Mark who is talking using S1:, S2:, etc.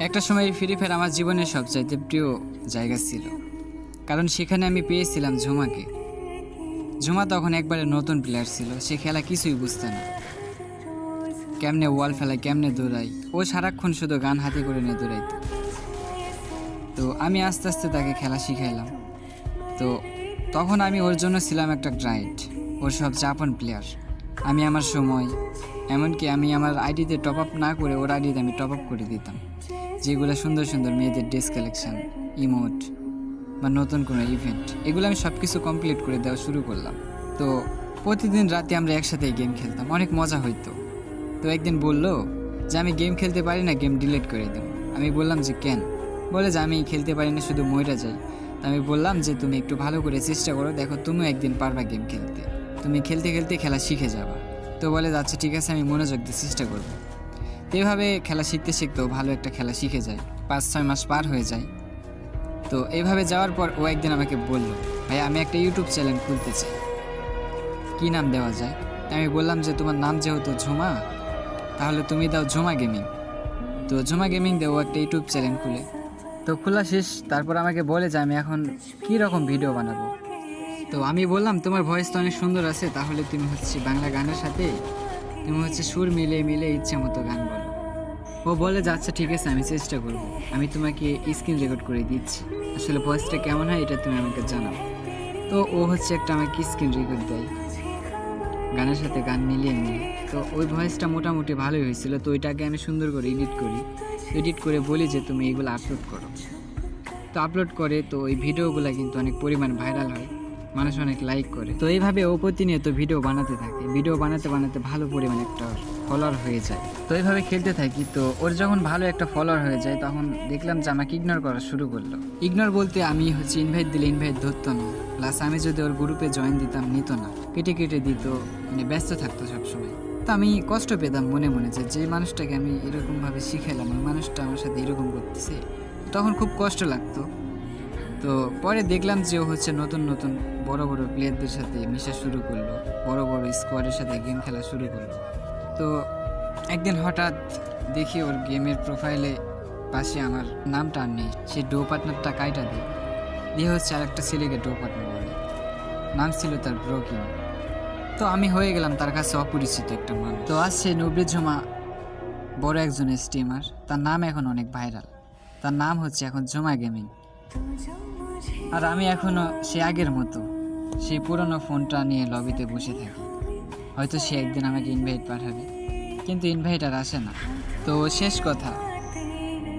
S1: একটা সময় free fire আমার জীবনের সবচাইতে প্রিয় জায়গা ছিল, কারণ সেখানে আমি পেয়েছিলাম ঝুমাকে। ঝুমা তখন একবারে নতুন প্লেয়ার ছিল, সে খেলা কিছুই বুঝতে না, কেমনে ওয়াল ফেলায়, কেমনে দৌড়াই। ও সারাক্ষণ শুধু গান হাতে করে নিয়ে দৌড়াইতো। তো আমি আস্তে আস্তে তাকে খেলা শিখাইলাম। তো তখন আমি ওর জন্য ছিলাম একটা গাইড, ওর সবচেয়ে আপন প্লেয়ার। আমি আমার সময়, এমনকি আমি আমার আইডিতে টপ আপ না করে ওর আইডিতে আমি টপ আপ করে দিতাম, যেগুলো সুন্দর সুন্দর মেয়েদের ড্রেস কালেকশন, ইমোট বা নতুন কোনো ইভেন্ট, এগুলো আমি সব কিছু কমপ্লিট করে দেওয়া শুরু করলাম। তো প্রতিদিন রাতে আমরা একসাথে গেম খেলতাম, অনেক মজা হইতো। তো একদিন বললো যে আমি গেম খেলতে পারি না, গেম ডিলিট করে দেবো। আমি বললাম যে কেন? বলে যে আমি খেলতে পারি না, শুধু মইরা যাই। তো আমি বললাম যে তুমি একটু ভালো করে চেষ্টা করো, দেখো তুমিও একদিন পারবা গেম খেলতে, তুমি খেলতে খেলতে খেলা শিখে যাবা। তো বলে আচ্ছা ঠিক আছে, আমি মনোযোগ দিয়ে চেষ্টা করবো। তো এইভাবে খেলা শিখতে শিখতেও ভালো একটা খেলা শিখে যায়, 5-6 মাস পার হয়ে যায়। তো এইভাবে যাওয়ার পর ও একদিন আমাকে বলল, ভাই আমি একটা ইউটিউব চ্যানেল খুলতে চাই, কী নাম দেওয়া যায়? আমি বললাম যে তোমার নাম যেহেতু ঝুমা, তাহলে তুমি দাও ঝুমা গেমিং। তো ঝুমা গেমিং দেও একটা ইউটিউব চ্যানেল খুলে। তো খোলা শেষ, তারপর আমাকে বলে যে আমি এখন কী রকম ভিডিও বানাবো। তো আমি বললাম তোমার ভয়েস তো অনেক সুন্দর আছে, তাহলে তুমি হচ্ছে বাংলা গানের সাথে তুমি হচ্ছে সুর মিলে মিলে ইচ্ছে মতো গান বলো। ও বলে যে আচ্ছা ঠিক আছে, আমি চেষ্টা করব, আমি তোমাকে স্ক্রিন রেকর্ড করে দিচ্ছি, আসলে ভয়েসটা কেমন হয় এটা তুমি আমাকে জানাও। তো ও হচ্ছে একটা আমাকে স্ক্রিন রেকর্ড দেয়, গানের সাথে গান মিলিয়ে মিলিয়ে। তো ওই ভয়েসটা মোটামুটি ভালোই হয়েছিল। তো ওইটাকে আমি সুন্দর করে এডিট করে বলি যে তুমি এগুলো আপলোড করো। তো আপলোড করে, তো ওই ভিডিওগুলো কিন্তু অনেক পরিমাণ ভাইরাল হয়, মানুষ অনেক লাইক করে। তো এইভাবে ও প্রতিনিয়ত ভিডিও বানাতে থাকে, ভিডিও বানাতে বানাতে ভালো পরিমাণ একটা ফলোয়ার হয়ে যায়। তো এইভাবে খেলতে থাকি। তো ওর যখন ভালো একটা ফলোয়ার হয়ে যায়, তখন দেখলাম যে আমাকে ইগনোর করা শুরু করলো। ইগনোর বলতে আমি হচ্ছে ইনভাইট দিলে ইনভাইট ধরতো না, প্লাস আমি যদি ওর গ্রুপে জয়েন দিতাম নিত না, কেটে কেটে দিত, মানে ব্যস্ত থাকতো সবসময়। তো আমি কষ্ট পেতাম মনে মনে যে মানুষটাকে আমি এরকমভাবে শিখাইলাম, ওই মানুষটা আমার সাথে এরকম করতেছে, তখন খুব কষ্ট লাগতো। তো পরে দেখলাম যে ও হচ্ছে নতুন নতুন বড় বড় প্লেয়ারদের সাথে মিশা শুরু করলো, বড় বড় স্কোয়াডের সাথে গেম খেলা শুরু করলো। তো একদিন হঠাৎ দেখি ওর গেমের প্রোফাইলে পাশে আমার নামটা আর নেই, সে ডো পার্টনারটা কাইটা দিয়ে হচ্ছে আর একটা ছেলেকে ডো পার্টনার বলে, নাম ছিল তার ব্রোকিং। তো আমি হয়ে গেলাম তার কাছে অপরিচিত একটা মানুষ। তো আজ সে নবীর ঝুমা বড় একজন স্ট্রিমার, তার নাম এখন অনেক ভাইরাল, তার নাম হচ্ছে এখন ঝুমা গেমিং। আর আমি এখনো সে আগের মতো সেই পুরনো ফোনটা নিয়ে লবিতে বসে থাকি। হয়তো সে একদিন আমাকে ইনভাইট পাঠাবে, কিন্তু ইনভাইট আর আসে না। তো শেষ কথা,